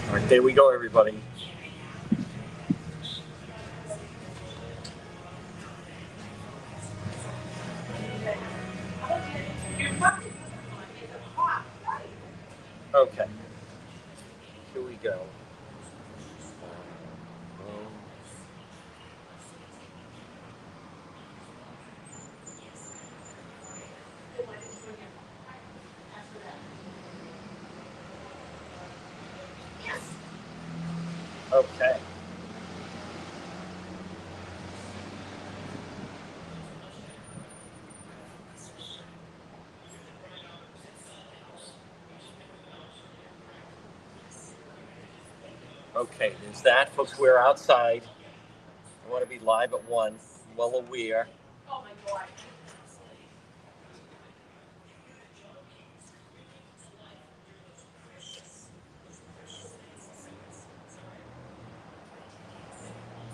All right, there we go, everybody. Okay, here we go. Okay. Okay, there's that, folks. We're outside. I want to be live at 1. Well aware.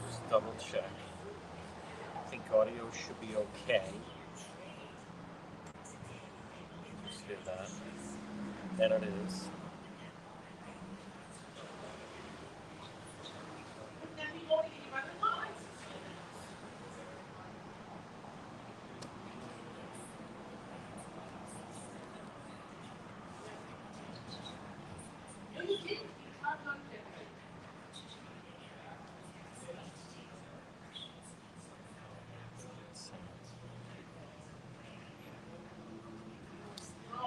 Just double check. I think audio should be okay. Just hear that. And it is.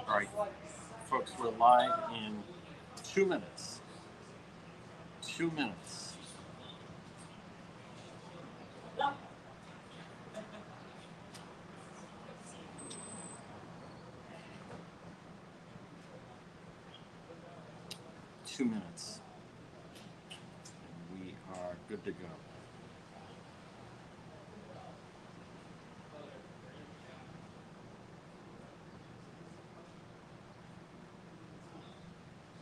All right, folks, we're live in 2 minutes. 2 minutes. We are good to go.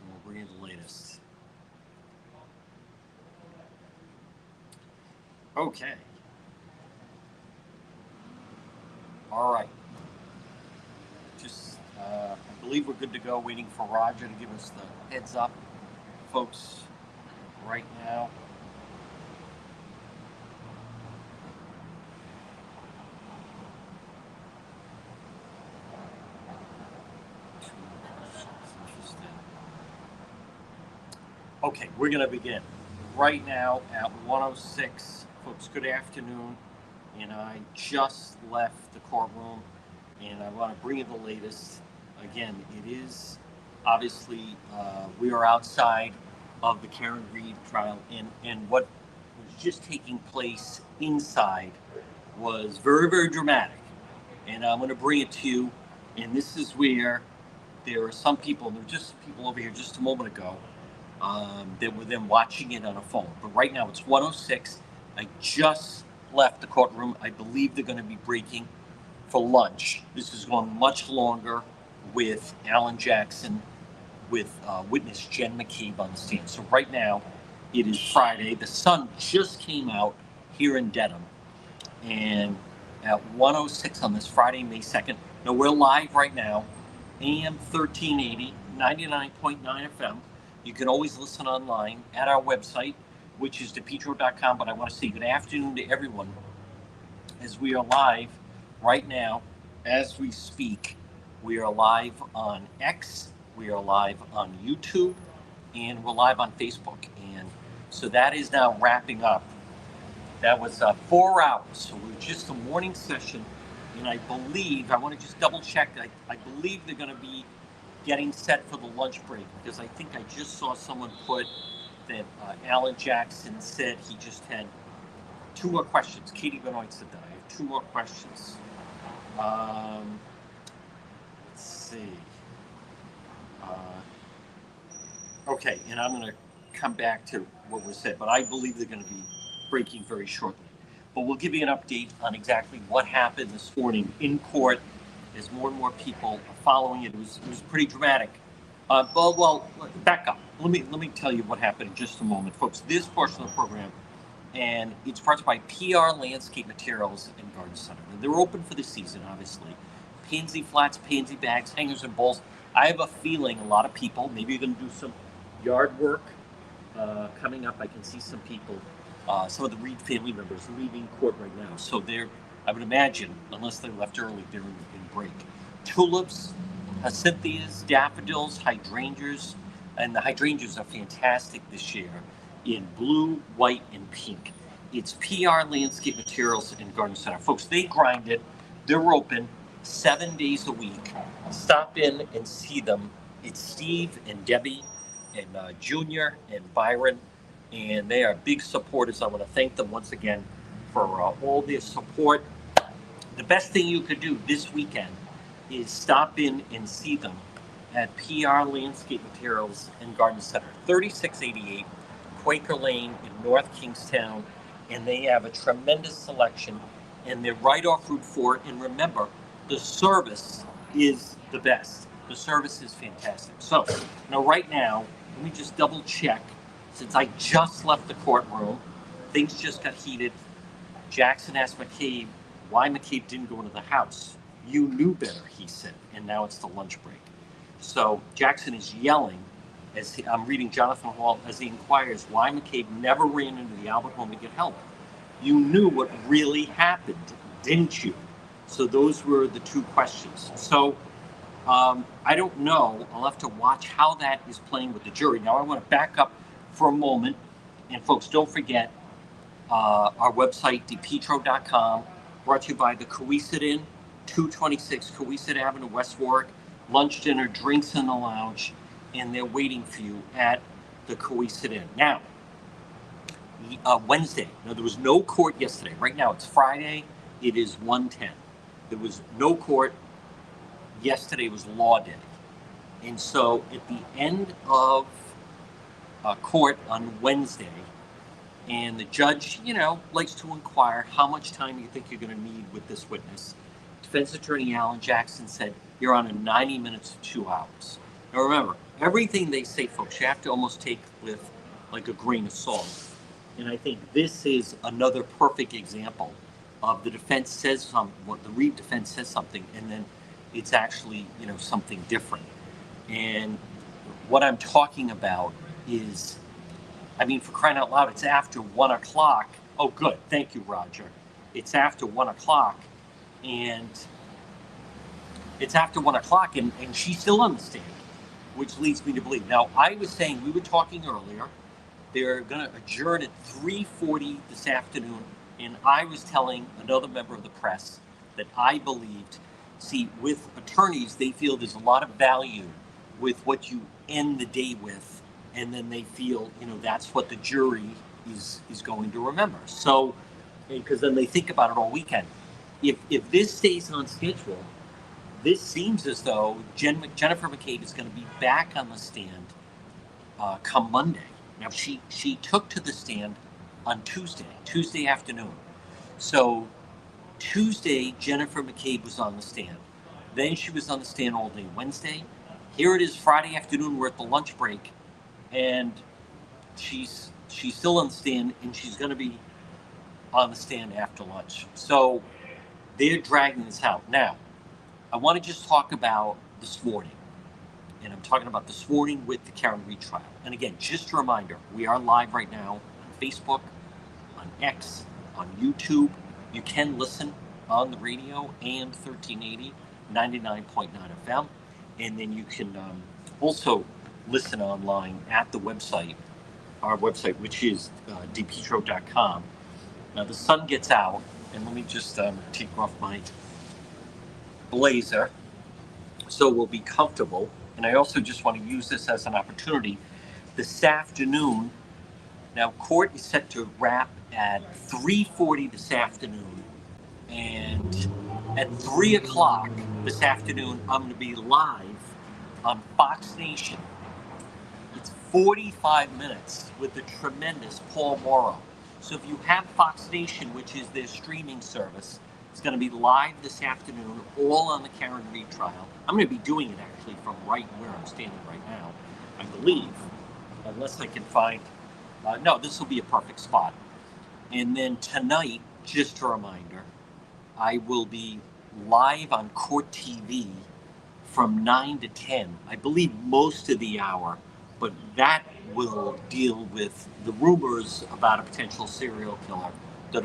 And we'll bring you the latest. Okay. All right. Just, I believe we're good to go. Waiting for Roger to give us the heads up, folks, right now. Okay, we're going to begin right now at 1:06. Folks, good afternoon. And I just left the courtroom, and I want to bring you the latest. Again, it is obviously we are outside of the Karen Read trial, and what was just taking place inside was very, very dramatic. And I'm going to bring it to you. And this is where there are some people, there were just people over here just a moment ago that were then watching it on a phone. But right now it's 1:06. I just left the courtroom. I believe they're going to be breaking for lunch. This is going much longer with Alan Jackson, with witness Jen McCabe on the stand. So right now it is Friday. The sun just came out here in Dedham. And at 1:06 on this Friday, May 2nd. Now we're live right now, AM 1380, 99.9 FM. You can always listen online at our website, which is depetro.com. But I want to say good afternoon to everyone as we are live right now, as we speak. We are live on X, we are live on YouTube, and we're live on Facebook. And so that is now wrapping up. That was 4 hours. So we're just a morning session. And I believe, I want to just double check, I believe they're going to be getting set for the lunch break, because I think I just saw someone put that Alan Jackson said he just had 2 more questions. Katie Benoit said that. I have 2 more questions. Let's see. Okay, and I'm going to come back to what was said, but I believe they're going to be breaking very shortly. But we'll give you an update on exactly what happened this morning in court as more and more people are following it. It was pretty dramatic. Well, back up. Let me tell you what happened in just a moment, folks. This portion of the program, and it's sponsored by PR Landscape Materials and Garden Center. And they're open for the season, obviously. pansy flats, pansy bags, hangers and bowls. I have a feeling a lot of people, maybe you're going to do some yard work coming up. I can see some people, some of the Reed family members leaving court right now. So I would imagine, unless they left early, they're in break. Tulips, cynthias, daffodils, hydrangeas, and the hydrangeas are fantastic this year in blue, white, and pink. It's PR Landscape Materials and Garden Center. Folks, they grind it. They're open 7 days a week. Stop in and see them. It's Steve and Debbie and Junior and Byron, and they are big supporters. I want to thank them once again for all their support. The best thing you could do this weekend is stop in and see them at PR Landscape Materials and Garden Center, 3688 Quaker Lane in North Kingstown, and they have a tremendous selection, and they're right off Route 4. And remember, the service is the best. The service is fantastic. So, right now, let me just double check. Since I just left the courtroom, things just got heated. Jackson asked McCabe why McCabe didn't go into the house. You knew better, he said, and now it's the lunch break. So Jackson is yelling as I'm reading Jonathan Hall as he inquires why McCabe never ran into the Albert home to get help. You knew what really happened, didn't you? So those were the two questions. So I don't know. I'll have to watch how that is playing with the jury. Now I want to back up for a moment. And folks, don't forget our website, depetro.com, brought to you by the Cohasset Inn, 226 Cohasset Avenue, West Warwick. Lunch, dinner, drinks in the lounge, and they're waiting for you at the Cohasset Inn. Now, Wednesday. Now, there was no court yesterday. Right now, it's Friday. It is 1:10. There was no court. Yesterday was law day. And so, at the end of court on Wednesday, and the judge, likes to inquire, how much time do you think you're going to need with this witness? Defense attorney Alan Jackson said, you're on a 90 minutes to 2 hours. Now remember, everything they say, folks, you have to almost take with like a grain of salt. And I think this is another perfect example of the defense says something, the Reed defense says something, and then it's actually, something different. And what I'm talking about is, for crying out loud, it's after 1 o'clock. Oh, good. Thank you, Roger. It's after 1 o'clock, and she's still on the stand, which leads me to believe. Now, I was saying, we were talking earlier, they're going to adjourn at 3:40 this afternoon, and I was telling another member of the press that I believed, with attorneys, they feel there's a lot of value with what you end the day with, and then they feel, that's what the jury is going to remember. So, because then they think about it all weekend. If this stays on schedule, this seems as though Jennifer McCabe is going to be back on the stand come Monday. Now, she took to the stand on Tuesday afternoon. So Tuesday, Jennifer McCabe was on the stand. Then she was on the stand all day Wednesday. Here it is Friday afternoon. We're at the lunch break, and she's still on the stand, and she's going to be on the stand after lunch. So they're dragging this out. Now, I want to just talk about this morning. And I'm talking about this morning with the Karen Reed trial. And again, just a reminder, we are live right now on Facebook, on X, on YouTube. You can listen on the radio, AM 1380, 99.9 FM. And then you can also listen online at the website, our website, which is depetro.com. Now, the sun gets out, and let me just take off my blazer so we'll be comfortable. And I also just want to use this as an opportunity. This afternoon, now court is set to wrap at 3:40 this afternoon. And at 3 o'clock this afternoon, I'm going to be live on Fox Nation. It's 45 minutes with the tremendous Paul Morrow. So if you have Fox Nation, which is their streaming service, it's going to be live this afternoon, all on the Karen Reed trial. I'm going to be doing it actually from right where I'm standing right now, I believe, unless I can find. No, this will be a perfect spot. And then tonight, just a reminder, I will be live on Court TV from 9 to 10, I believe most of the hour, but that will deal with the rumors about a potential serial killer that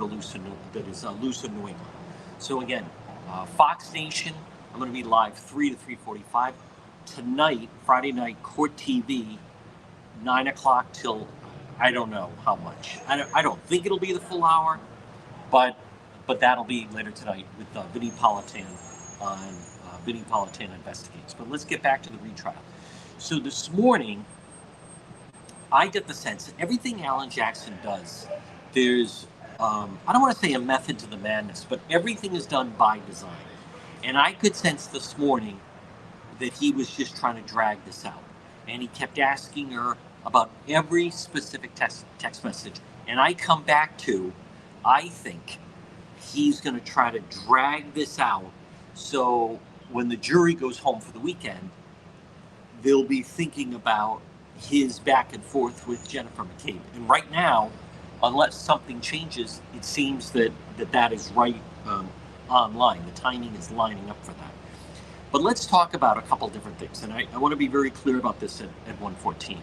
is loose in New England. So again, Fox Nation, I'm going to be live 3 to 3:45. Tonight, Friday night, Court TV, 9 o'clock till I don't know how much. I don't think it'll be the full hour, but that'll be later tonight with Vinnie Politan on Vinnie Politan Investigates. But let's get back to the retrial. So this morning, I get the sense that everything Alan Jackson does, there's, I don't want to say a method to the madness, but everything is done by design. And I could sense this morning that he was just trying to drag this out. And he kept asking her about every specific text message. And I come back to, I think he's going to try to drag this out so when the jury goes home for the weekend, they'll be thinking about his back and forth with Jennifer McCabe. And right now, unless something changes, it seems that is right online. The timing is lining up for that. But let's talk about a couple different things. And I want to be very clear about this at 114.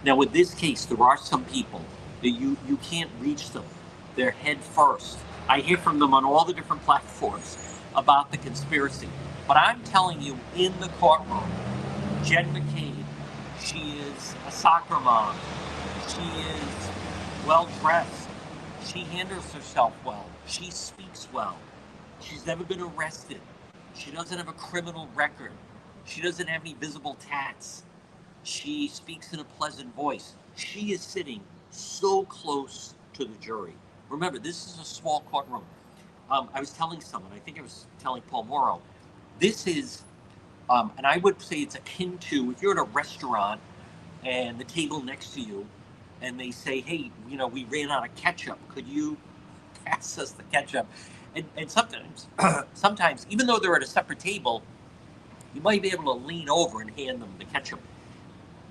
Now, with this case, there are some people that you can't reach them. They're head first. I hear from them on all the different platforms about the conspiracy. But I'm telling you, in the courtroom, Jen McCabe, she is a soccer mom. She is well-dressed. She handles herself well. She speaks well. She's never been arrested. She doesn't have a criminal record. She doesn't have any visible tats. She speaks in a pleasant voice. She is sitting so close to the jury. Remember, this is a small courtroom. I was telling someone, I think I was telling Paul Morrow, this is, and I would say it's akin to, if you're at a restaurant and the table next to you, and they say, hey, we ran out of ketchup. Could you pass us the ketchup? And sometimes, even though they're at a separate table, you might be able to lean over and hand them the ketchup.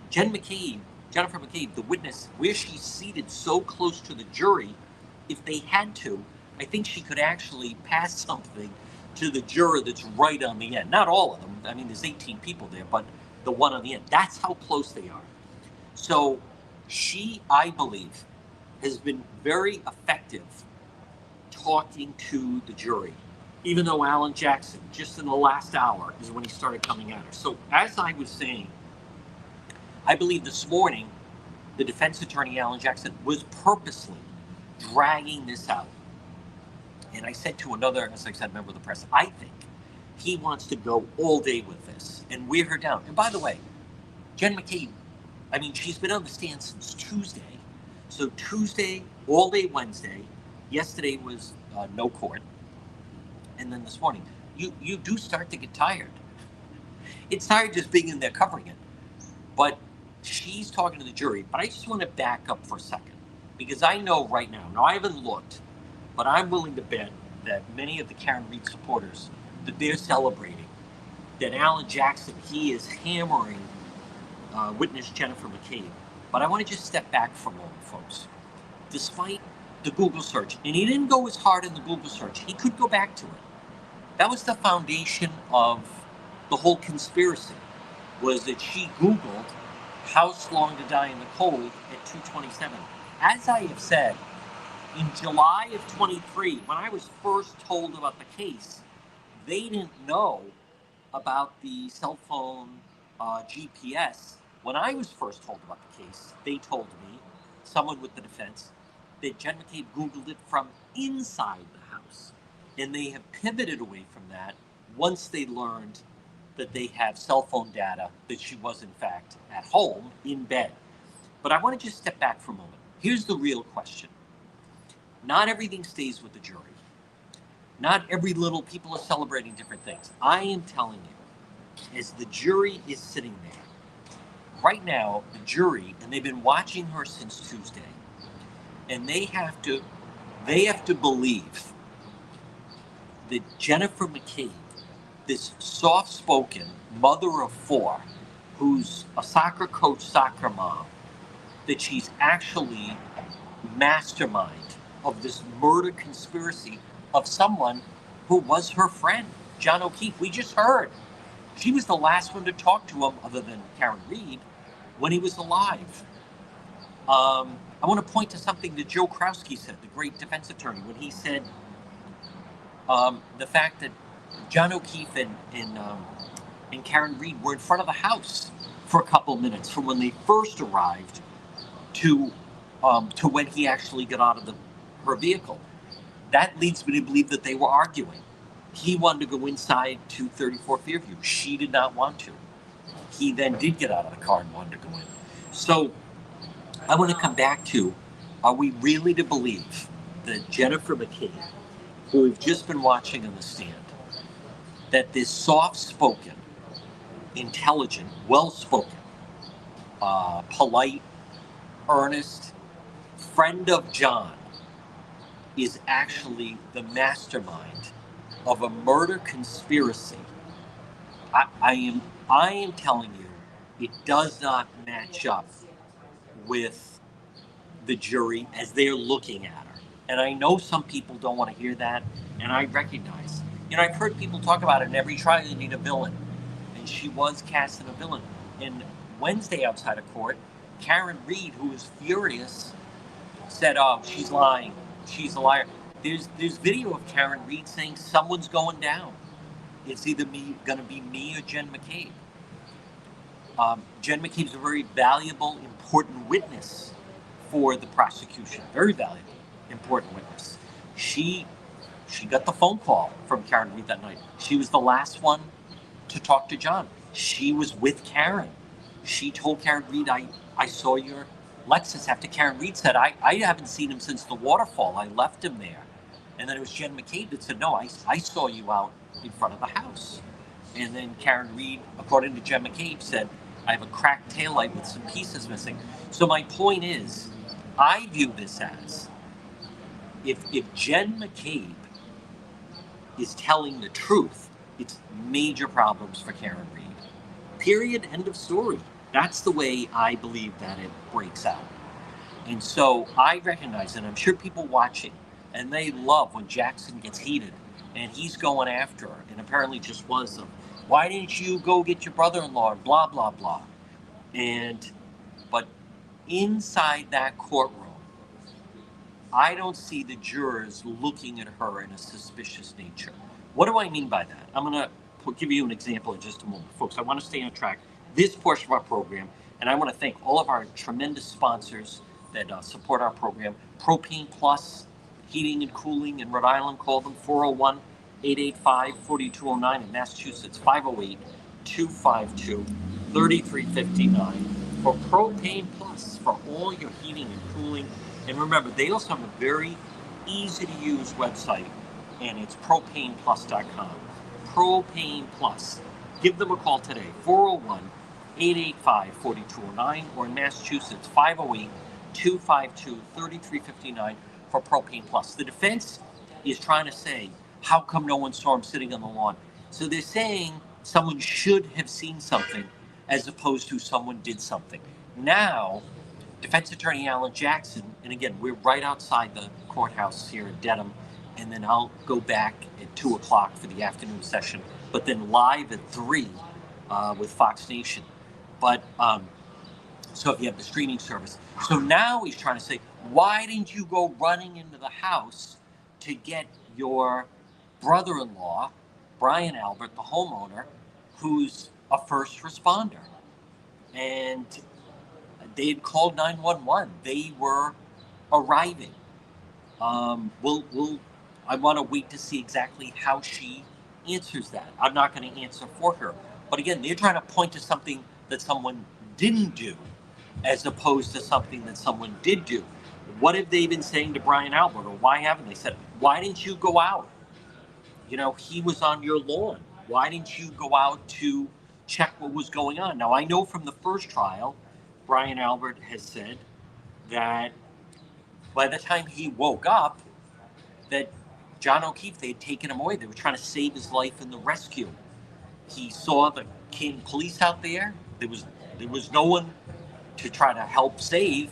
Jennifer McCabe, the witness, where she's seated so close to the jury, if they had to, I think she could actually pass something to the juror that's right on the end. Not all of them. I mean, there's 18 people there, but the one on the end. That's how close they are. So she, I believe, has been very effective talking to the jury, even though Alan Jackson, just in the last hour, is when he started coming at her. So as I was saying, I believe this morning, the defense attorney, Alan Jackson, was purposely dragging this out. And I said to another, as I said, member of the press, I think he wants to go all day with this and wear her down. And by the way, Jen McCabe, I mean, she's been on the stand since Tuesday. So Tuesday, all day Wednesday. Yesterday was no court. And then this morning, you do start to get tired. It's tired just being in there covering it. But she's talking to the jury. But I just want to back up for a second. Because I know right now I haven't looked, but I'm willing to bet that many of the Karen Read supporters, that they're celebrating, that Alan Jackson, he is hammering witness Jennifer McCabe. But I want to just step back for a moment, folks. Despite the Google search, and he didn't go as hard in the Google search, he could go back to it. That was the foundation of the whole conspiracy, was that she Googled house long to die in the cold at 2:27. As I have said, in July of 23, when I was first told about the case, they didn't know about the cell phone GPS. When I was first told about the case, they told me, someone with the defense, that Jen McCabe Googled it from inside the house. And they have pivoted away from that once they learned that they have cell phone data that she was, in fact, at home in bed. But I want to just step back for a moment. Here's the real question. Not everything stays with the jury. Not every little, people are celebrating different things. I am telling you, as the jury is sitting there, right now, the jury, and they've been watching her since Tuesday, and they have to believe that Jennifer McCabe, this soft-spoken mother of four, who's a soccer coach, soccer mom, that she's actually mastermind of this murder conspiracy of someone who was her friend. John O'Keefe. We just heard. She was the last one to talk to him, other than Karen Reed, when he was alive. I want to point to something that Joe Krowski said, the great defense attorney, when he said the fact that John O'Keefe and Karen Reed were in front of the house for a couple of minutes from when they first arrived to when he actually got out of her vehicle. That leads me to believe that they were arguing. He wanted to go inside to 34 Fairview. She did not want to. He then did get out of the car and wanted to go in. So I want to come back to, are we really to believe that Jennifer McCabe, who we've just been watching on the stand, that this soft-spoken, intelligent, well-spoken, polite, earnest friend of John is actually the mastermind of a murder conspiracy? I am telling you, it does not match up with the jury as they're looking at her. And I know some people don't want to hear that, and I recognize. I've heard people talk about it in every trial, you need a villain. And she was cast as a villain. And Wednesday outside of court, Karen Reed, who was furious, said, "Oh, she's lying. She's a liar." There's video of Karen Reed saying someone's going down. It's either going to be me or Jen McCabe. Jen McCabe's a very valuable, important witness for the prosecution. Very valuable, important witness. She got the phone call from Karen Reed that night. She was the last one to talk to John. She was with Karen. She told Karen Reed, I saw your Lexus, after Karen Reed said, I haven't seen him since the waterfall. I left him there. And then it was Jen McCabe that said, no, I saw you out in front of the house. And then Karen Reed, according to Jen McCabe, said, I have a cracked taillight with some pieces missing. So my point is, I view this as, if Jen McCabe is telling the truth, it's major problems for Karen Reed. Period, end of story. That's the way I believe that it breaks out. And so I recognize, and I'm sure people watching, and they love when Jackson gets heated, and he's going after her, and apparently just was, why didn't you go get your brother-in-law, and blah, blah, blah. But inside that courtroom, I don't see the jurors looking at her in a suspicious nature. What do I mean by that? I'm going to give you an example in just a moment. Folks, I want to stay on track this portion of our program, and I want to thank all of our tremendous sponsors that support our program. Propane Plus Heating and Cooling in Rhode Island, call them 401-885-4209. In Massachusetts, 508-252-3359 for Propane Plus for all your heating and cooling. And remember, they also have a very easy-to-use website, and it's propaneplus.com. Propane Plus. Give them a call today, 401-885-4209, or in Massachusetts, 508-252-3359 for Propane Plus. The defense is trying to say, how come no one saw him sitting on the lawn? So they're saying someone should have seen something as opposed to someone did something. Now, defense attorney Alan Jackson, and again, we're right outside the courthouse here in Dedham, and then I'll go back at 2 o'clock for the afternoon session, but then live at 3 with Fox Nation. But so if you have the streaming service. So now he's trying to say, why didn't you go running into the house to get your brother-in-law, Brian Albert, the homeowner, who's a first responder? And they had called 911. They were arriving. I want to wait to see exactly how she answers that. I'm not going to answer for her. But again, they're trying to point to something that someone didn't do as opposed to something that someone did do. What have they been saying to Brian Albert, or why haven't they said, why didn't you go out? He was on your lawn. Why didn't you go out to check what was going on? Now, I know from the first trial, Brian Albert has said that by the time he woke up, that John O'Keefe, they had taken him away. They were trying to save his life in the rescue. He saw the King police out there. There was no one to try to help save,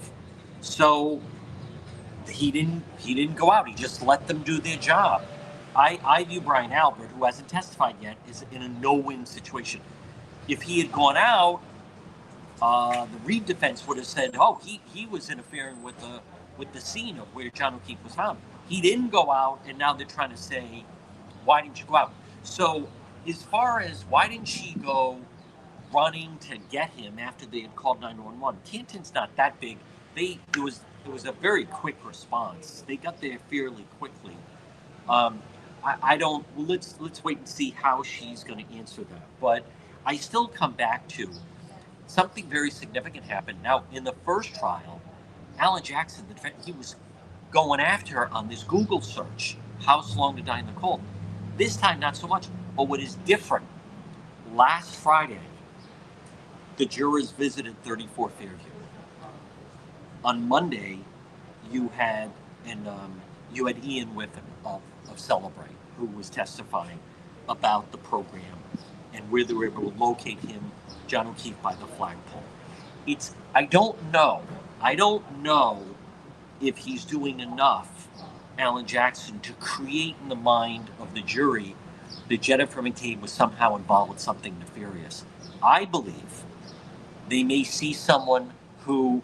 so he didn't go out. He just let them do their job. I view Brian Albert, who hasn't testified yet, is in a no-win situation. If he had gone out, the Reed defense would have said, "Oh, he was interfering with the scene of where John O'Keefe was found." He didn't go out, and now they're trying to say, "Why didn't you go out?" So, as far as why didn't she go running to get him after they had called 911? Canton's not that big. It was a very quick response. They got there fairly quickly. I don't. Let's wait and see how she's going to answer that. But I still come back to something very significant happened. Now, in the first trial, Alan Jackson, the defendant, he was going after her on this Google search, "House long to die in the cold." This time, not so much. But what is different? Last Friday, the jurors visited 34 Fairview. On Monday, you had Ian Whiffen of Celebrate, who was testifying about the program and where they were able to locate him, John O'Keefe, by the flagpole. I don't know if he's doing enough, Alan Jackson, to create in the mind of the jury that Jennifer McCabe was somehow involved with something nefarious. I believe they may see someone who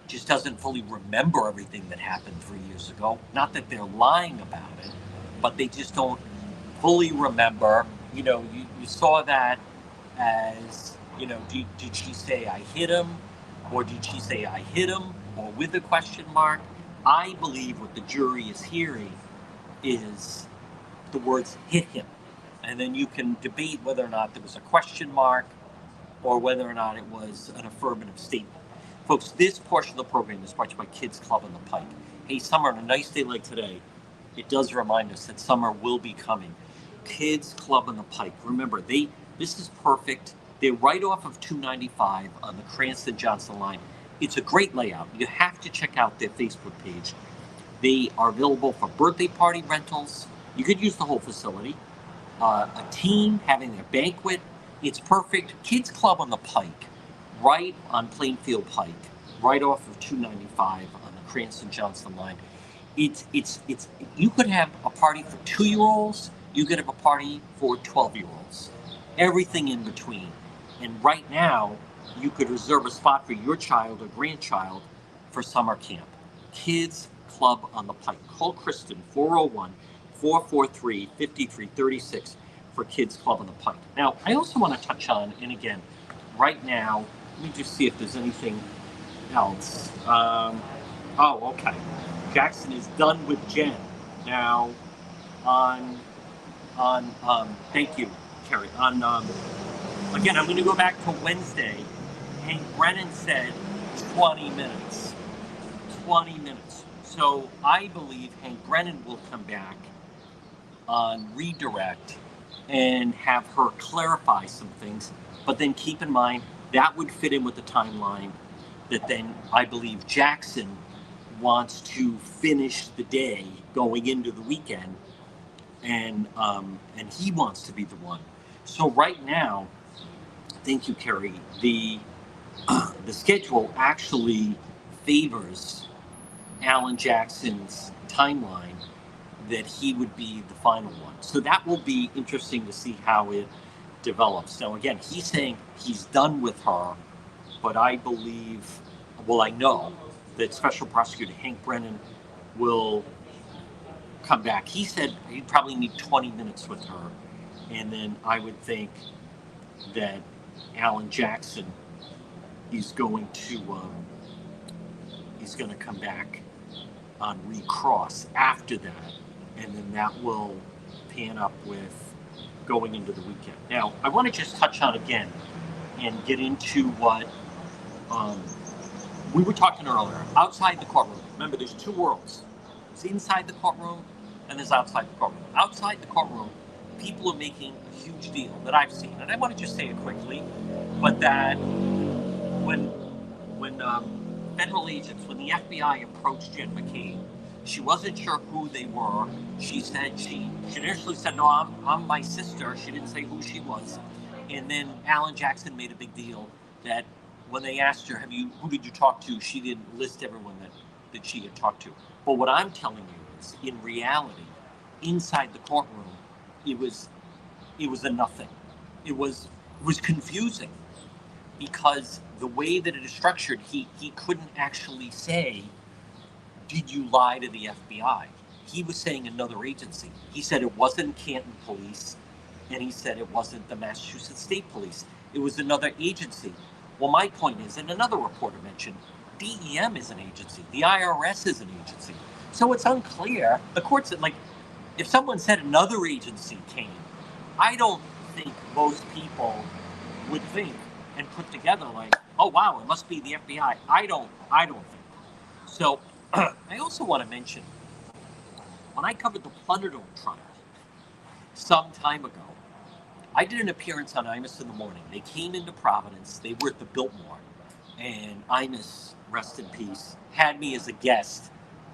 just doesn't fully remember everything that happened 3 years ago. Not that they're lying about it, but they just don't fully remember. You saw that as, did she say I hit him? Or did she say I hit him? Or with a question mark? I believe what the jury is hearing is the words hit him. And then you can debate whether or not there was a question mark or whether or not it was an affirmative statement. Folks, this portion of the program is brought to you by Kids Club on the Pike. Hey, summer, on a nice day like today, it does remind us that summer will be coming. Kids Club on the Pike. Remember, this is perfect. They're right off of 295 on the Cranston-Johnson line. It's a great layout. You have to check out their Facebook page. They are available for birthday party rentals. You could use the whole facility. A team having their banquet. It's perfect. Kids Club on the Pike, right on Plainfield Pike, right off of 295 on the Cranston-Johnson line. It's you could have a party for 2-year-olds. You could have a party for 12-year-olds. Everything in between. And right now, you could reserve a spot for your child or grandchild for summer camp. Kids Club on the Pike. Call Kristen, 401-443-5336 for Kids Club on the Pike. Now, I also want to touch on, and again, right now, let me just see if there's anything else. Okay. Jackson is done with Jen. Now, thank you, Kerry. Again, I'm going to go back to Wednesday. Hank Brennan said 20 minutes. 20 minutes. So I believe Hank Brennan will come back on redirect and have her clarify some things. But then keep in mind, that would fit in with the timeline that then I believe Jackson wants to finish the day going into the weekend, and he wants to be the one. So right now, thank you, Kerry, the schedule actually favors Alan Jackson's timeline, that he would be the final one. So that will be interesting to see how it develops. Now, again, he's saying he's done with her, but I believe, I know that Special Prosecutor Hank Brennan will come back. He said he'd probably need 20 minutes with her, and then I would think that Alan Jackson is going to come back on recross after that, and then that will pan up with going into the weekend. Now, I want to just touch on again and get into what we were talking earlier, outside the courtroom. Remember, there's two worlds. There's inside the courtroom and there's outside the courtroom. Outside the courtroom, people are making a huge deal that I've seen, and I want to just say it quickly, but that when federal agents, when the FBI approached Jen McCabe, she wasn't sure who they were. She said she initially said, "No, I'm my sister." She didn't say who she was, and then Alan Jackson made a big deal that when they asked her, who did you talk to? She didn't list everyone that she had talked to. But what I'm telling you is, in reality, inside the courtroom, it was a nothing. It was confusing because the way that it is structured, he couldn't actually say, "Did you lie to the FBI?" He was saying another agency. He said it wasn't Canton Police, and he said it wasn't the Massachusetts State Police. It was another agency. Well, my point is, and another reporter mentioned, DEM is an agency. The IRS is an agency. So it's unclear. The court said, like, if someone said another agency came, I don't think most people would think and put together like, oh wow, it must be the FBI. I don't think. So I also want to mention, when I covered the Plunderdome trial some time ago, I did an appearance on Imus in the Morning. They came into Providence. They were at the Biltmore, and Imus, rest in peace, had me as a guest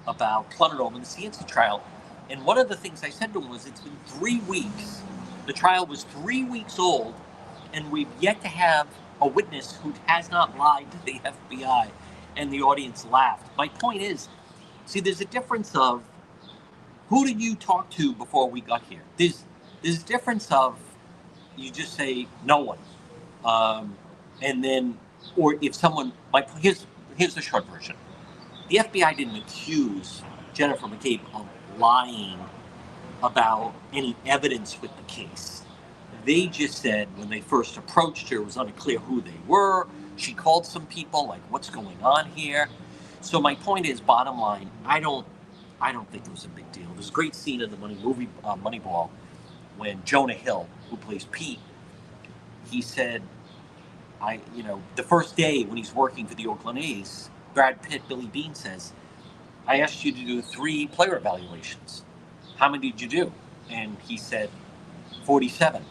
about Plunderdome and the Cianci trial. And one of the things I said to him was, it's been 3 weeks. The trial was 3 weeks old, and we've yet to have a witness who has not lied to the FBI. And the audience laughed. My point is, see, there's a difference of, who did you talk to before we got here? There's a difference of, you just say no one, and then, or if someone, here's the short version. The FBI didn't accuse Jennifer McCabe of lying about any evidence with the case. They just said when they first approached her, it was unclear who they were. She called some people, like, what's going on here? So my point is, bottom line, I don't think it was a big deal. There's a great scene in the movie Moneyball when Jonah Hill, who plays Pete, he said, the first day when he's working for the Oakland A's, Brad Pitt, Billy Beane says, I asked you to do 3 player evaluations. How many did you do? And he said, 47.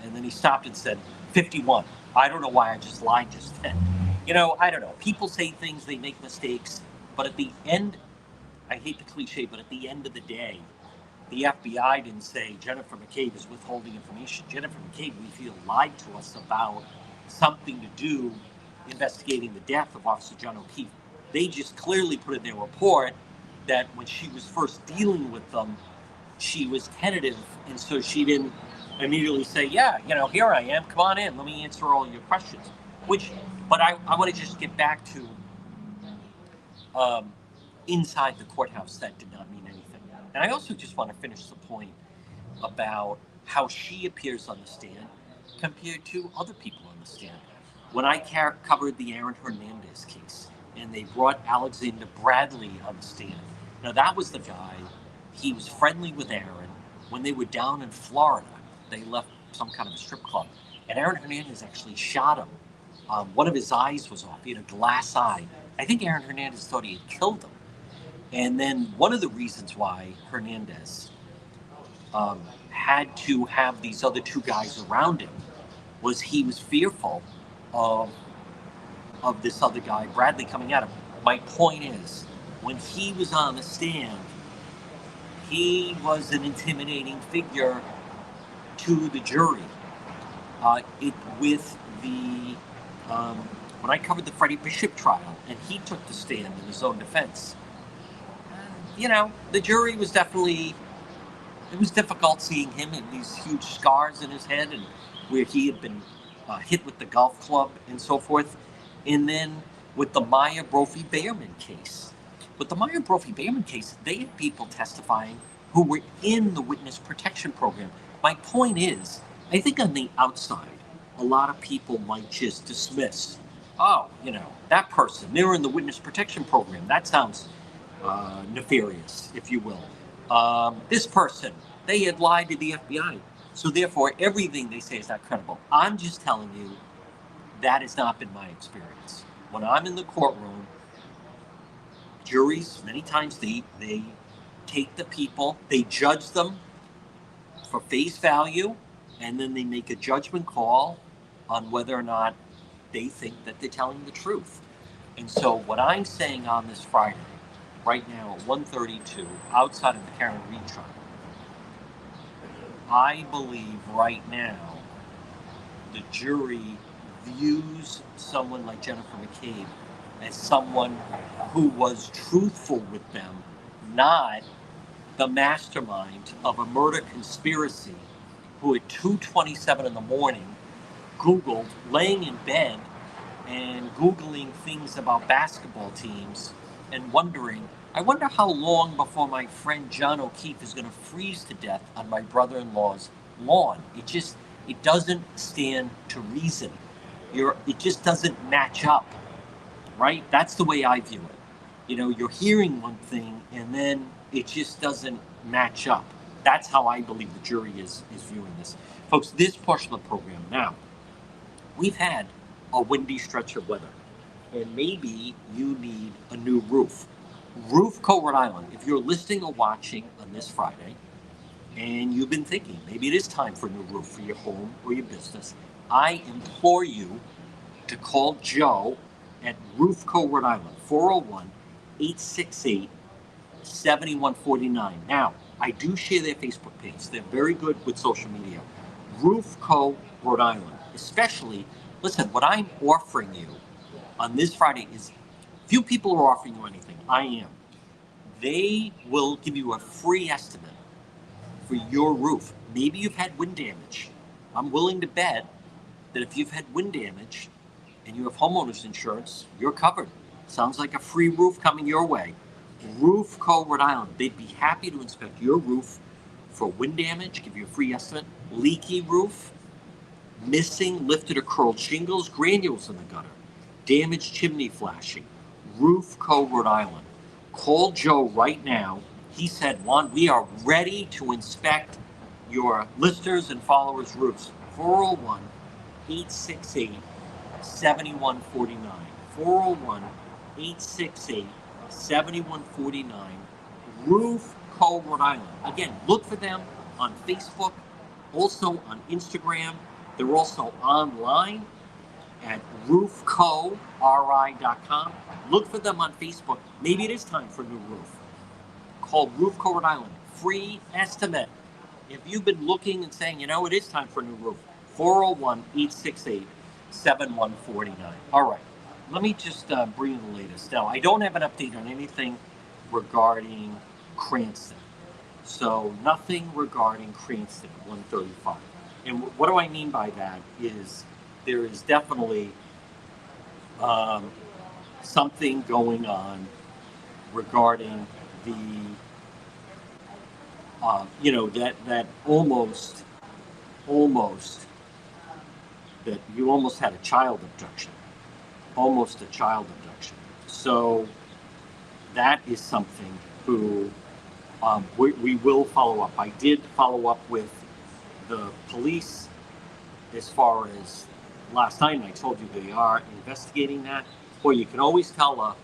And then he stopped and said, 51. I don't know why I just lied just then. I don't know. People say things, they make mistakes, but at the end, I hate the cliche, but at the end of the day, the FBI didn't say Jennifer McCabe is withholding information. Jennifer McCabe, we feel, lied to us about something to do investigating the death of Officer John O'Keefe. They just clearly put in their report that when she was first dealing with them, she was tentative, and so she didn't immediately say, yeah, here I am, come on in, let me answer all your questions. But I want to just get back to inside the courthouse, that did not mean anything. And I also just want to finish the point about how she appears on the stand compared to other people on the stand. When I covered the Aaron Hernandez case, and they brought Alexander Bradley on the stand. Now, that was the guy, he was friendly with Aaron. When they were down in Florida, they left some kind of a strip club, and Aaron Hernandez actually shot him. One of his eyes was off. He had a glass eye. I think Aaron Hernandez thought he had killed him. And then one of the reasons why Hernandez had to have these other 2 guys around him was he was fearful of this other guy, Bradley, coming at him. My point is, when he was on the stand, he was an intimidating figure to the jury. When I covered the Freddie Bishop trial, and he took the stand in his own defense, the jury was definitely, it was difficult seeing him in these huge scars in his head, and where he had been hit with the golf club and so forth. And then with the Maya Brophy-Behrman case. With the Maya Brophy-Behrman case, they had people testifying who were in the witness protection program. My point is, I think on the outside, a lot of people might just dismiss, that person, they're in the witness protection program. That sounds nefarious, if you will. This person, they had lied to the FBI. So therefore, everything they say is not credible. I'm just telling you, that has not been my experience. When I'm in the courtroom, juries, many times they take the people, they judge them for face value, and then they make a judgment call on whether or not they think that they're telling the truth. And so what I'm saying on this Friday, right now at 1:32, outside of the Karen Reed trial, I believe right now the jury views someone like Jennifer McCabe as someone who was truthful with them, not the mastermind of a murder conspiracy who at 2:27 in the morning Googled, laying in bed and Googling things about basketball teams and wondering, I wonder how long before my friend John O'Keefe is going to freeze to death on my brother-in-law's lawn. It doesn't stand to reason. It just doesn't match up, right? That's the way I view it. You're hearing one thing and then it just doesn't match up. That's how I believe the jury is viewing this. Folks, this portion of the program now, we've had a windy stretch of weather, and maybe you need a new roof. Roofco Rhode Island, if you're listening or watching on this Friday, and you've been thinking maybe it is time for a new roof for your home or your business, I implore you to call Joe at Roofco Rhode Island, 401-868-7149. Now, I do share their Facebook page. They're very good with social media. Roofco Rhode Island, especially, listen, what I'm offering you on this Friday is, few people are offering you anything. I am. They will give you a free estimate for your roof. Maybe you've had wind damage. I'm willing to bet that if you've had wind damage and you have homeowners insurance, you're covered. Sounds like a free roof coming your way. Roofco Rhode Island, they'd be happy to inspect your roof for wind damage, give you a free estimate, leaky roof, missing, lifted or curled shingles, granules in the gutter, damaged chimney flashing. Roofco Rhode Island. Call Joe right now. He said, Juan, we are ready to inspect your listeners and followers' roofs. 401-868-7149. 401-868-7149. Roofco Rhode Island. Again, look for them on Facebook, also on Instagram. They're also online at roofcori.com. Look for them on Facebook. Maybe it is time for a new roof. Call Roofco Rhode Island. Free estimate. If you've been looking and saying, it is time for a new roof, 401-868-7149. All right. Let me just bring you the latest. Now, I don't have an update on anything regarding Cranston. So nothing regarding Cranston 135. And what do I mean by that is there is definitely something going on regarding the, that almost, that you almost had a child abduction. Almost a child abduction. So that is something who we will follow up. I did follow up with the police as far as last night, and I told you they are investigating that. Boy, you can always tell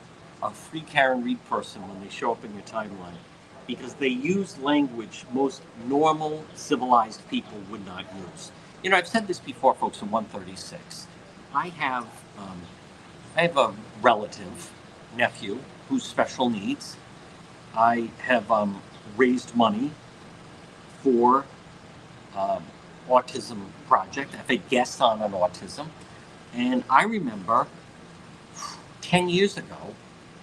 a free Karen Reed person when they show up in your timeline, because they use language most normal, civilized people would not use. I've said this before, folks, in 136. I have a relative, nephew, who's special needs. I have raised money for Autism Project. I have a guest on autism. And I remember 10 years ago,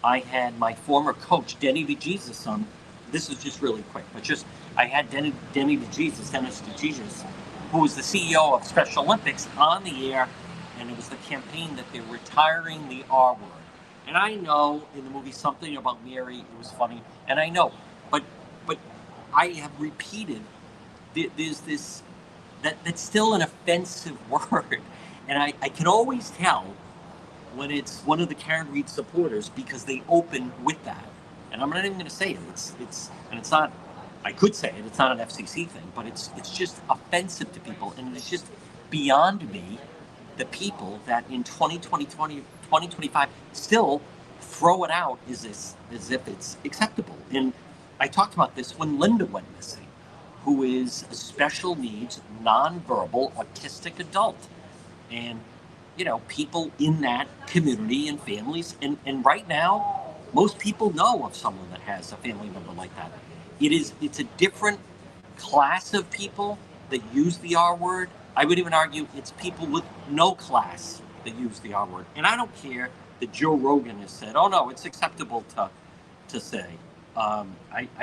I had my former coach, Denny DeJesus, on. This is just really quick, but I had Dennis DeJesus, who was the CEO of Special Olympics, on the air, and it was the campaign that they're retiring the R word. And I know in the movie Something About Mary, it was funny, and I know, but I have repeated, there's this, that's still an offensive word. And I can always tell when it's one of the Karen Reed supporters, because they open with that. And I'm not even going to say it. It's not. I could say it. It's not an FCC thing, but it's just offensive to people, and it's just beyond me. The people that in 2025 still throw it out as if it's acceptable. And I talked about this when Linda went missing, who is a special needs, nonverbal, autistic adult, and people in that community and families, and right now. Most people know of someone that has a family member like that. It's a different class of people that use the R word. I would even argue it's people with no class that use the R word. And I don't care that Joe Rogan has said, oh no, it's acceptable to say. I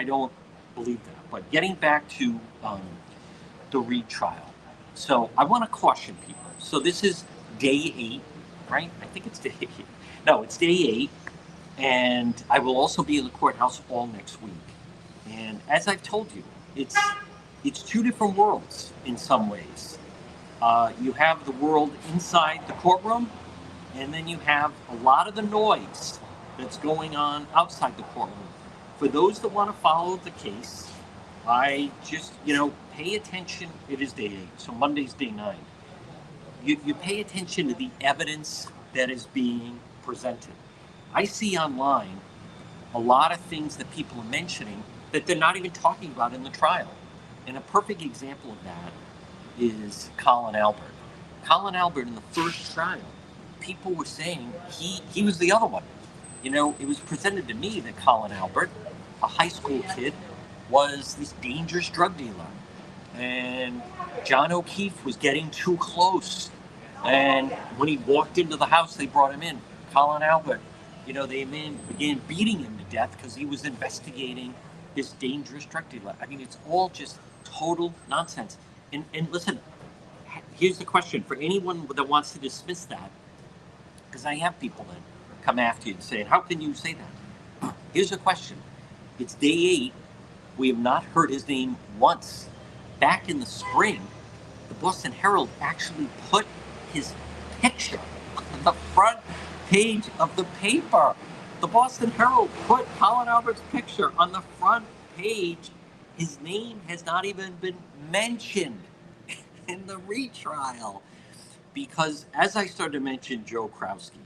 don't believe that. But getting back to the Reed trial. So I want to caution people. So this is day 8, right? I think it's day 8. No, it's day 8. And I will also be in the courthouse all next week. And as I've told you, it's two different worlds in some ways. You have the world inside the courtroom, and then you have a lot of the noise that's going on outside the courtroom. For those that want to follow the case, I just, pay attention. It is day 8, so Monday's day 9. You pay attention to the evidence that is being presented. I see online a lot of things that people are mentioning that they're not even talking about in the trial. And a perfect example of that is Colin Albert. Colin Albert in the first trial, people were saying he was the other one. It was presented to me that Colin Albert, a high school kid, was this dangerous drug dealer. And John O'Keefe was getting too close. And when he walked into the house, they brought him in. Colin Albert, they began beating him to death because he was investigating this dangerous drug dealer. I mean, it's all just total nonsense. And listen, here's the question for anyone that wants to dismiss that, because I have people that come after you and say, how can you say that? Here's the question. It's day 8. We have not heard his name once. Back in the spring, the Boston Herald actually put his picture on the front page of the paper. The Boston Herald put Colin Albert's picture on the front page. His name has not even been mentioned in the retrial. Because as I started to mention Joe Krowski,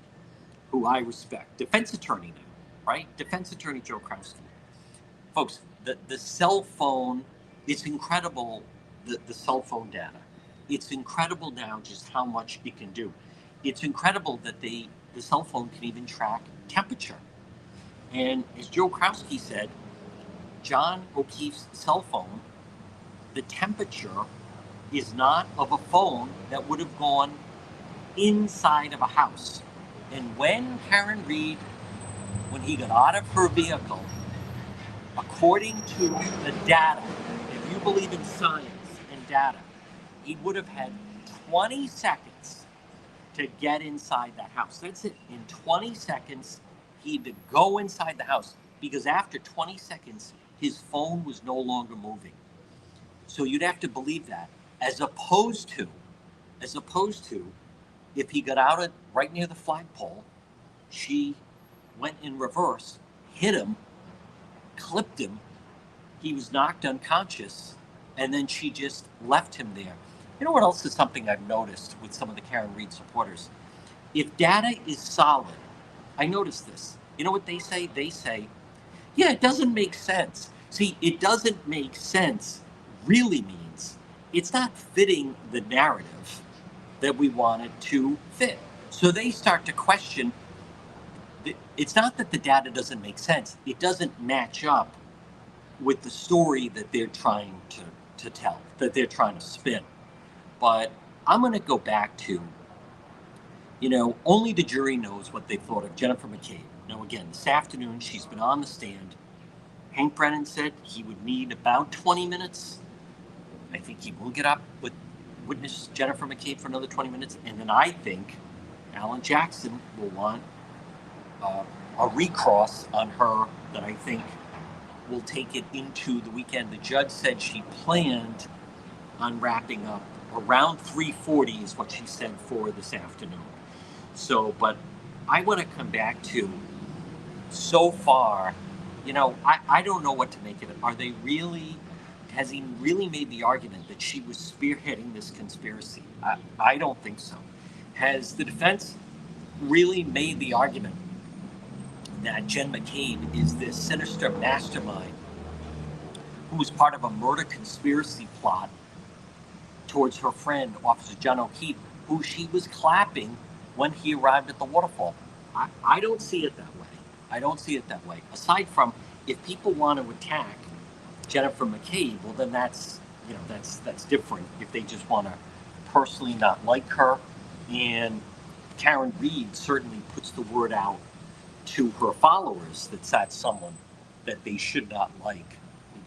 who I respect, defense attorney now, right? Defense attorney Joe Krowski. Folks, the cell phone, it's incredible, the cell phone data. It's incredible now just how much it can do. It's incredible that the cell phone can even track temperature. And as Joe Krowski said, John O'Keefe's cell phone, the temperature is not of a phone that would have gone inside of a house. And when Karen Reed, when he got out of her vehicle, according to the data, if you believe in science and data, he would have had 20 seconds to get inside that house. That's it. In 20 seconds, he had to go inside the house, because after 20 seconds, his phone was no longer moving. So you'd have to believe that, as opposed to, if he got out at right near the flagpole, she went in reverse, hit him, clipped him, he was knocked unconscious, and then she just left him there. You know what else is something I've noticed with some of the Karen Reed supporters? If data is solid, I noticed this. You know what they say? They say, yeah, it doesn't make sense. See, it doesn't make sense really means it's not fitting the narrative that we want it to fit. So they start to question. It's not that the data doesn't make sense. It doesn't match up with the story that they're trying to tell, that they're trying to spin. But I'm going to go back to, only the jury knows what they thought of Jennifer McCabe. Now, again, this afternoon, she's been on the stand. Hank Brennan said he would need about 20 minutes. I think he will get up with witness Jennifer McCabe for another 20 minutes. And then I think Alan Jackson will want a recross on her that I think will take it into the weekend. The judge said she planned on wrapping up around 3:40 is what she said for this afternoon. So, but I want to come back to, so far, I don't know what to make of it. Has he really made the argument that she was spearheading this conspiracy? I don't think so. Has the defense really made the argument that Jen McCabe is this sinister mastermind who was part of a murder conspiracy plot towards her friend, Officer John O'Keefe, who she was clapping when he arrived at the waterfall? I don't see it that way. Aside from, if people want to attack Jennifer McCabe, well, then that's different. If they just want to personally not like her, and Karen Reed certainly puts the word out to her followers that that's someone that they should not like,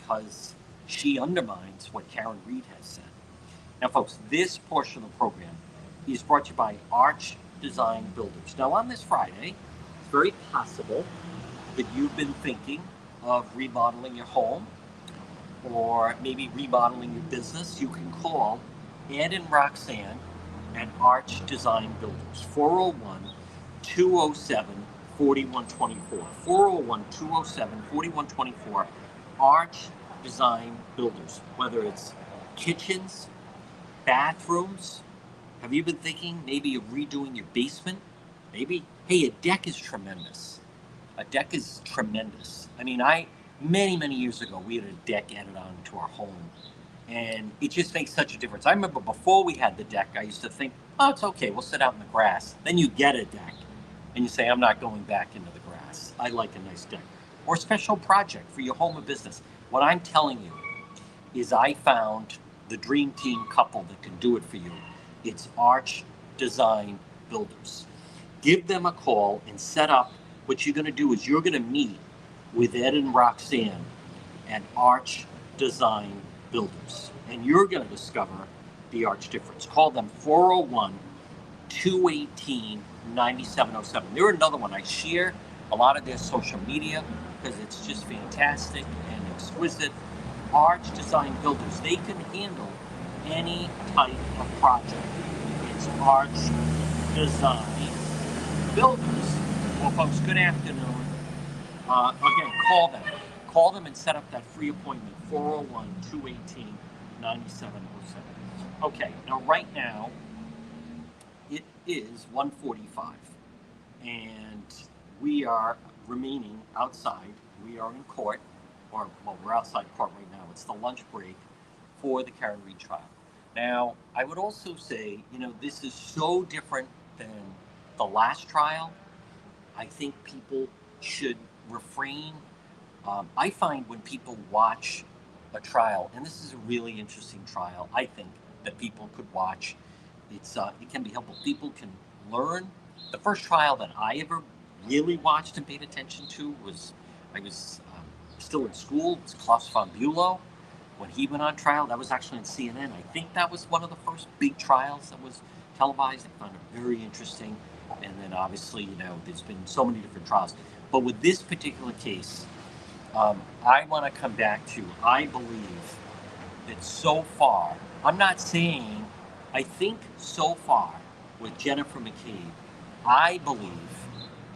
because she undermines what Karen Reed has said. Now, folks, this portion of the program is brought to you by Arch Design Builders. Now, on this Friday, it's very possible that you've been thinking of remodeling your home or maybe remodeling your business. You can call Ed and Roxanne at Arch Design Builders, 401 207 4124. 401 207 4124. Arch Design Builders. Whether it's kitchens, bathrooms, have you been thinking maybe of redoing your basement? Maybe, hey, a deck is tremendous. A deck is tremendous. I mean, many years ago, we had a deck added on to our home, and it just makes such a difference. I remember before we had the deck, I used to think, oh, it's okay, we'll sit out in the grass. Then you get a deck, and you say, I'm not going back into the grass. I like a nice deck. Or a special project for your home or business. What I'm telling you is I found the dream team couple that can do it for you. It's Arch Design Builders. Give them a call and set up. What you're going to do is you're going to meet with Ed and Roxanne at Arch Design Builders, and you're going to discover the Arch difference. Call them 401 218 9707. They're another one. I share a lot of their social media because it's just fantastic and exquisite. Arch Design Builders, they can handle any type of project. It's Arch Design Builders. Well, folks, good afternoon. Again, call them and set up that free appointment, 401 218 9707. Okay, now right now it is 1:45 and we are remaining outside. We are in court, or well, we're outside court right now. It's the lunch break for the Karen Reed trial. Now, I would also say, this is so different than the last trial. I think people should refrain. I find when people watch a trial, and this is a really interesting trial, I think that people could watch. It can be helpful. People can learn. The first trial that I ever really watched and paid attention to I was still in school. It was Klaus von Bülow. When he went on trial, that was actually on CNN. I think that was one of the first big trials that was televised. I found it very interesting. And then obviously, there's been so many different trials. But with this particular case, I want to come back to, I believe that so far, I'm not saying, I think so far with Jennifer McCabe, I believe,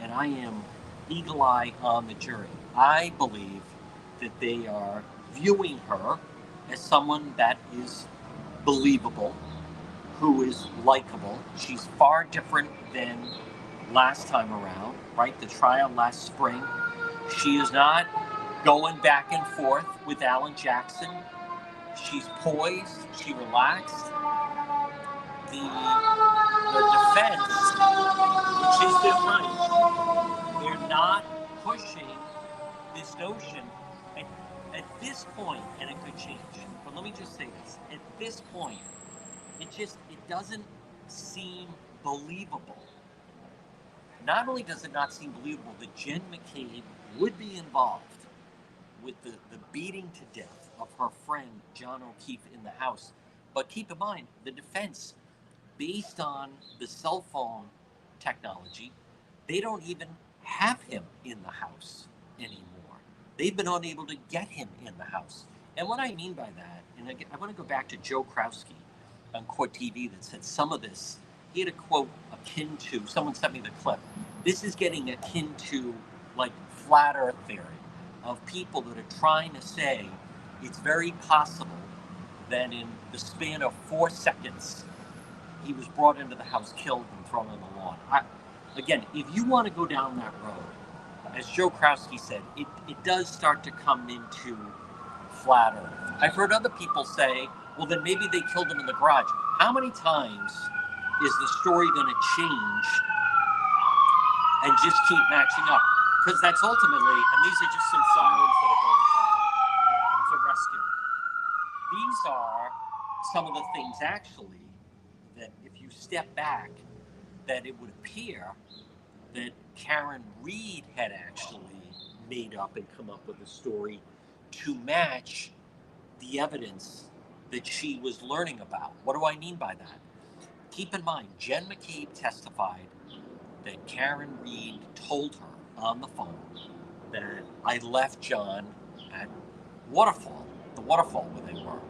and I am eagle eye on the jury, I believe that they are viewing her as someone that is believable, who is likable. She's far different than last time around, right? The trial last spring. She is not going back and forth with Alan Jackson. She's poised. She relaxed. The defense, which is their right, they're not pushing this notion. At this point, and it could change, but let me just say this. At this point, it doesn't seem believable. Not only does it not seem believable that Jen McCabe would be involved with the beating to death of her friend John O'Keefe in the house, but keep in mind, the defense, based on the cell phone technology, they don't even have him in the house anymore. They've been unable to get him in the house. And what I mean by that, and again, I want to go back to Joe Krowski on Court TV that said some of this, he had a quote akin to, someone sent me the clip, this is getting akin to like flat earth theory, of people that are trying to say it's very possible that in the span of 4 seconds, he was brought into the house, killed, and thrown on the lawn. Again, if you want to go down that road, as Joe Krowski said, it does start to come into flat earth. I've heard other people say, well, then maybe they killed him in the garage. How many times is the story going to change and just keep matching up? Because that's ultimately, and these are just some sirens that are going by. It's a rescue. These are some of the things actually that if you step back, that it would appear that Karen Reed had actually made up and come up with a story to match the evidence that she was learning about. What do I mean by that? Keep in mind, Jen McCabe testified that Karen Reed told her on the phone that I left John at Waterfall, the waterfall where they were.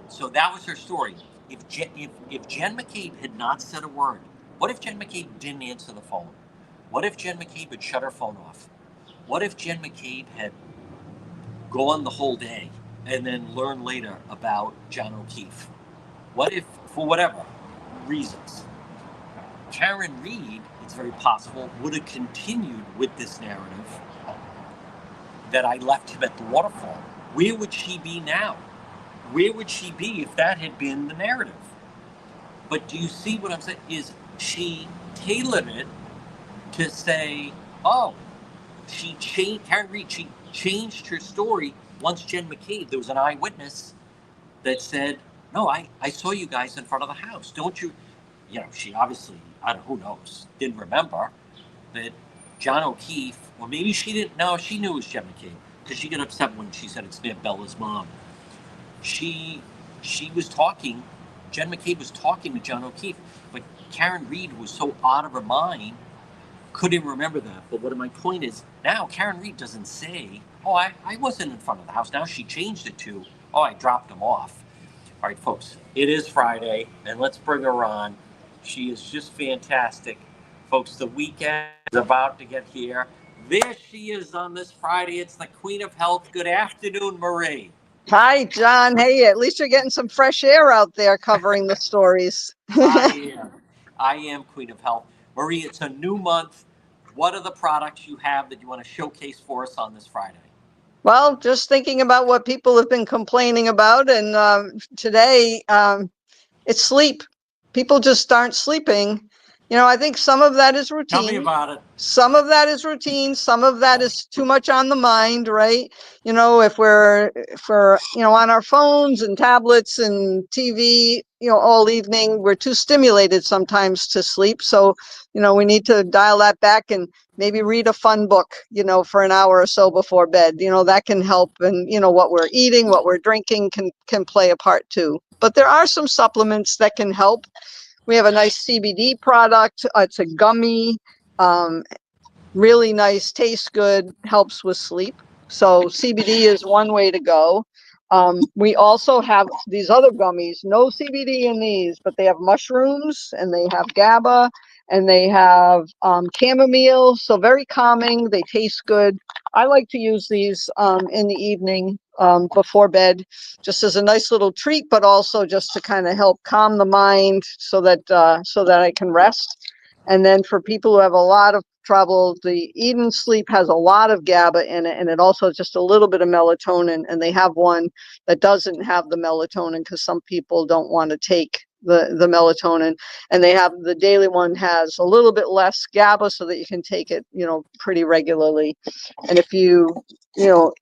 So that was her story. If Jen McCabe had not said a word, what if Jen McCabe didn't answer the phone? What if Jen McCabe had shut her phone off? What if Jen McCabe had gone the whole day and then learned later about John O'Keefe? What if, for whatever reasons, Karen Reed, it's very possible, would have continued with this narrative that I left him at the waterfall? Where would she be now? Where would she be if that had been the narrative? But do you see what I'm saying? Is she tailored it to say, oh, Karen Reed, she changed her story once Jen McCabe, there was an eyewitness that said, no, I saw you guys in front of the house. Don't you? You know, she obviously, I don't know, who knows, didn't remember that John O'Keefe, or maybe she didn't know, she knew it was Jen McCabe, because she got upset when she said it's Aunt Bella's mom. She was talking, Jen McCabe was talking to John O'Keefe, but Karen Reed was so out of her mind, couldn't remember that. But what my point is, now Karen Reed doesn't say, oh, I wasn't in front of the house. Now she changed it to, oh, I dropped him off. All right, folks, it is Friday, and let's bring her on. She is just fantastic. Folks, the weekend is about to get here. There she is on this Friday. It's the Queen of Health. Good afternoon, Marie. Hi, John. Hey, at least you're getting some fresh air out there covering the stories. I am Queen of Health. Marie, it's a new month. What are the products you have that you want to showcase for us on this Friday? Well, just thinking about what people have been complaining about, and today it's sleep. People just aren't sleeping. You know, I think some of that is routine. Tell me about it. Some of that is routine. Some of that is too much on the mind, right? You know, if we're on our phones and tablets and TV, all evening, we're too stimulated sometimes to sleep. So, we need to dial that back and maybe read a fun book, for an hour or so before bed. That can help. And, what we're eating, what we're drinking can play a part too. But there are some supplements that can help. We have a nice CBD product. It's a gummy, really nice, tastes good, helps with sleep. So CBD is one way to go. We also have these other gummies, no CBD in these, but they have mushrooms and they have GABA and they have chamomile. So very calming. They taste good. I like to use these in the evening before bed, just as a nice little treat, but also just to kind of help calm the mind so that I can rest. And then for people who have a lot of trouble, the Eden Sleep has a lot of GABA in it, and it also has just a little bit of melatonin. And they have one that doesn't have the melatonin because some people don't want to take the melatonin. And they have the daily one has a little bit less GABA so that you can take it, pretty regularly. And if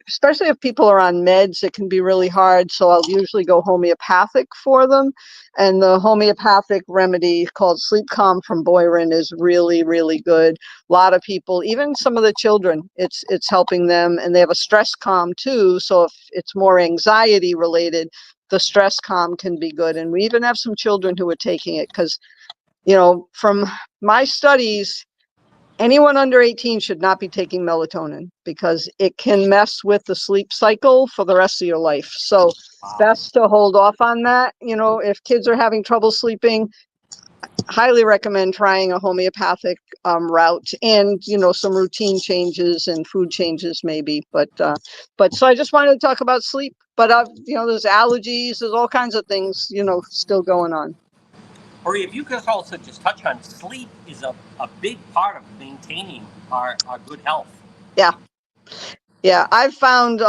especially if people are on meds, it can be really hard. So I'll usually go homeopathic for them. And the homeopathic remedy called Sleep Calm from Boiron is really, really good. A lot of people, even some of the children, it's helping them. And they have a stress calm too. So if it's more anxiety related, the stress calm can be good. And we even have some children who are taking it because, from my studies, anyone under 18 should not be taking melatonin because it can mess with the sleep cycle for the rest of your life. So best to hold off on that. If kids are having trouble sleeping, highly recommend trying a homeopathic route and, some routine changes and food changes maybe. But so I just wanted to talk about sleep. But, there's allergies, there's all kinds of things, still going on. Marie, if you could also just touch on sleep is a big part of maintaining our good health. Yeah, I've found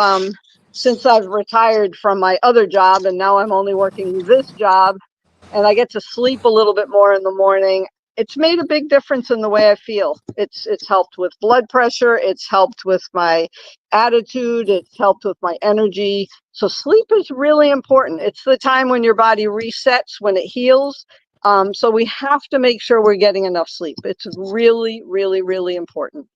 since I've retired from my other job and now I'm only working this job and I get to sleep a little bit more in the morning, it's made a big difference in the way I feel. It's helped with blood pressure. It's helped with my attitude. It's helped with my energy. So sleep is really important. It's the time when your body resets, when it heals. So we have to make sure we're getting enough sleep. It's really, really, really important.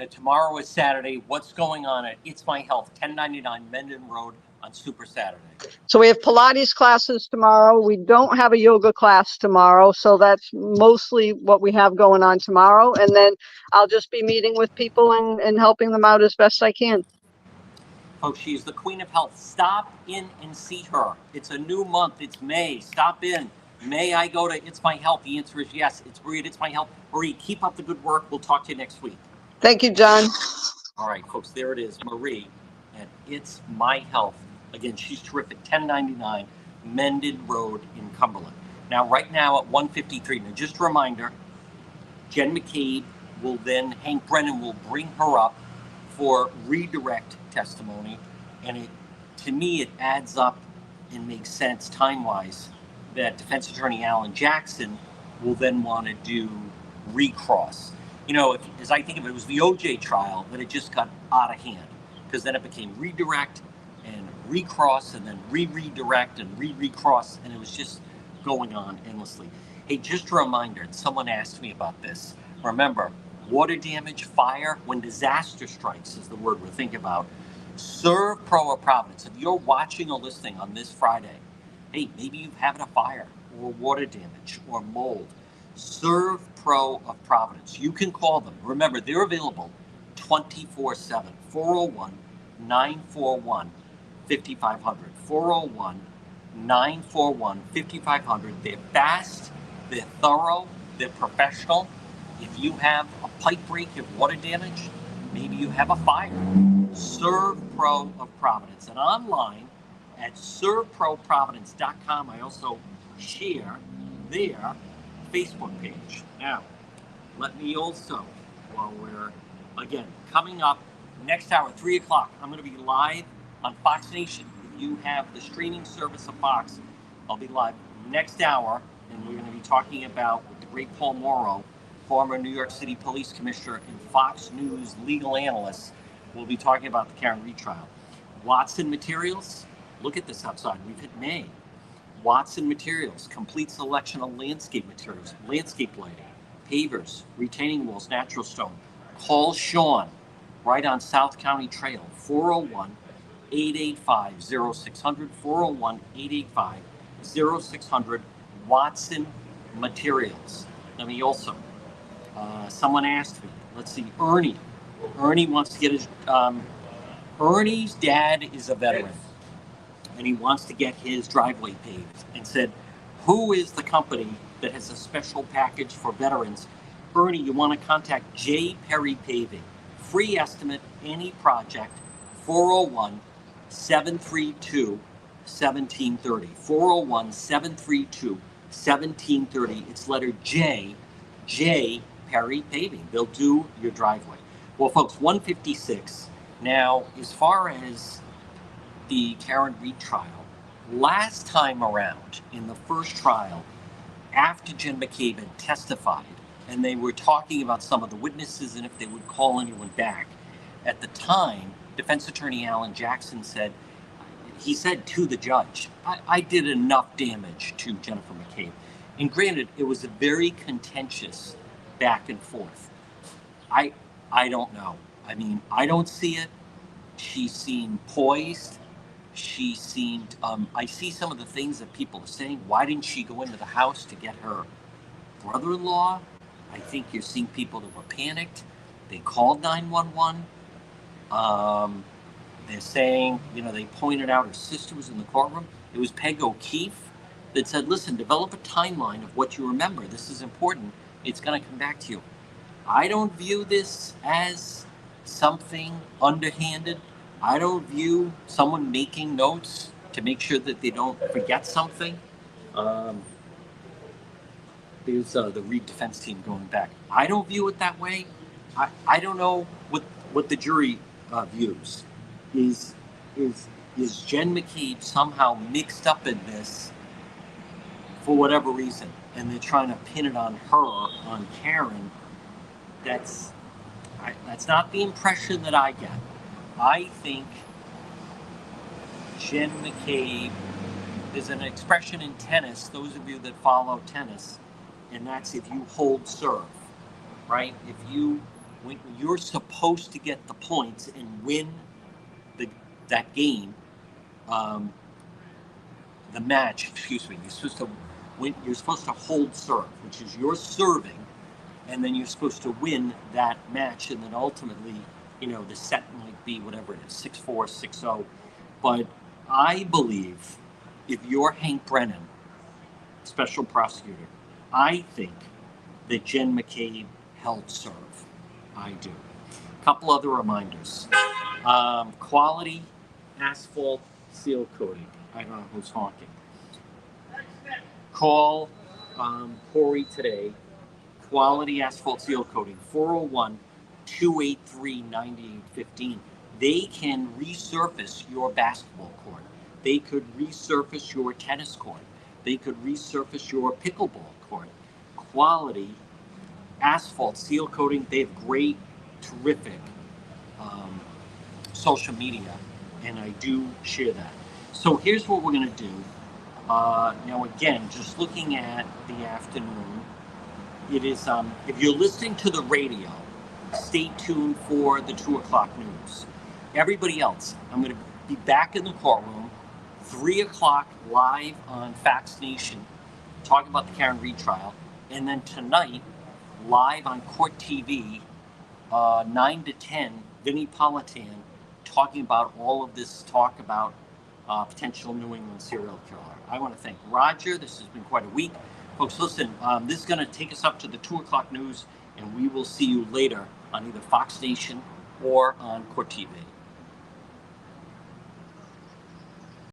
Now, tomorrow is Saturday. What's going on at It's My Health, 1099 Mendon Road on Super Saturday? So we have Pilates classes tomorrow. We don't have a yoga class tomorrow. So that's mostly what we have going on tomorrow. And then I'll just be meeting with people and helping them out as best I can. Folks, she's the queen of health. Stop in and see her. It's a new month. It's May. Stop in. May I go to It's My Health? The answer is yes. It's Marie at It's My Health. Marie, keep up the good work. We'll talk to you next week. Thank you, John. All right, folks, there it is. Marie at It's My Health. Again, she's terrific. 1099 Mendon Road in Cumberland. Now, right now at 1:53. Now, just a reminder, Jen McCabe will then, Hank Brennan will bring her up for redirect testimony. And to me, it adds up and makes sense time-wise that defense attorney Alan Jackson will then want to do recross. You know, as I think of it, it was the OJ trial that it just got out of hand, because then it became redirect and recross and then redirect and recross, and it was just going on endlessly. Hey, just a reminder, and someone asked me about this. Remember, water damage, fire, when disaster strikes is the word we're thinking about. ServPro of Providence. If you're watching or listening on this Friday, hey, maybe you've had a fire or water damage or mold. ServPro of Providence. You can call them. Remember, they're available 24/7. 401-941-5500. 401-941-5500. They're fast, they're thorough, they're professional. If you have a pipe break, you have water damage, maybe you have a fire. ServPro of Providence. And online at servproprovidence.com, I also share their Facebook page. Now, let me also, while we're, again, coming up next hour, 3 o'clock, I'm going to be live on Fox Nation. If you have the streaming service of Fox, I'll be live next hour, and we're going to be talking about with the great Paul Morrow, former New York City Police Commissioner and Fox News legal analyst. We'll be talking about the Karen Read trial. Watson Materials, look at this outside. We've hit May. Watson Materials, complete selection of landscape materials, landscape lighting, pavers, retaining walls, natural stone. Call Sean right on South County Trail, 401-885-0600, 401-885-0600, Watson Materials. Let me also, someone asked me, let's see, Ernie wants to get his, Ernie's dad is a veteran, and he wants to get his driveway paved, and said, who is the company that has a special package for veterans? Ernie, you want to contact J. Perry Paving. Free estimate, any project, 401-732-1730. 401-732-1730. It's letter J. J. Perry Paving. They'll do your driveway. Well, folks, 156. Now, as far as the Karen Read trial, last time around in the first trial, after Jen McCabe had testified, and they were talking about some of the witnesses and if they would call anyone back, at the time, defense attorney Alan Jackson said, he said to the judge, I did enough damage to Jennifer McCabe. And granted, it was a very contentious back and forth. I don't know. I mean, I don't see it. She seemed poised. She seemed, I see some of the things that people are saying. Why didn't she go into the house to get her brother-in-law? I think you're seeing people that were panicked. They called 911. They're saying, they pointed out her sister was in the courtroom. It was Peg O'Keefe that said, listen, develop a timeline of what you remember. This is important. It's going to come back to you. I don't view this as something underhanded. I don't view someone making notes to make sure that they don't forget something. There's the Read defense team going back. I don't view it that way. I don't know what the jury views. Is Jen McCabe somehow mixed up in this for whatever reason, and they're trying to pin it on her, on Karen? That's not the impression that I get. I think Jen McCabe, there's an expression in tennis, those of you that follow tennis, and that's if you hold serve, right? If you when you're supposed to get the points and win that game, the match, excuse me, you're supposed to hold serve, which is you're serving, and then you're supposed to win that match, and then ultimately, the set might be whatever it is, 6-4, 6-0. But I believe if you're Hank Brennan, special prosecutor, I think that Jen McCabe held serve. I do. A couple other reminders. Quality asphalt seal coating. I don't know who's honking. Call Corey today. Quality asphalt seal coating, 401-283-9815. They can resurface your basketball court. They could resurface your tennis court. They could resurface your pickleball court. Quality asphalt seal coating. They have great, terrific social media, and I do share that. So here's what we're going to do. Now, again, just looking at the afternoon, it is, if you're listening to the radio, stay tuned for the 2 o'clock news. Everybody else, I'm going to be back in the courtroom, 3 o'clock live on Fox Nation, talking about the Karen Read trial. And then tonight, live on Court TV, 9 to 10, Vinnie Politan talking about all of this talk about potential New England serial killer. I want to thank Roger. This has been quite a week. Folks, listen, this is going to take us up to the 2 o'clock news, and we will see you later on either Fox Nation or on Court TV.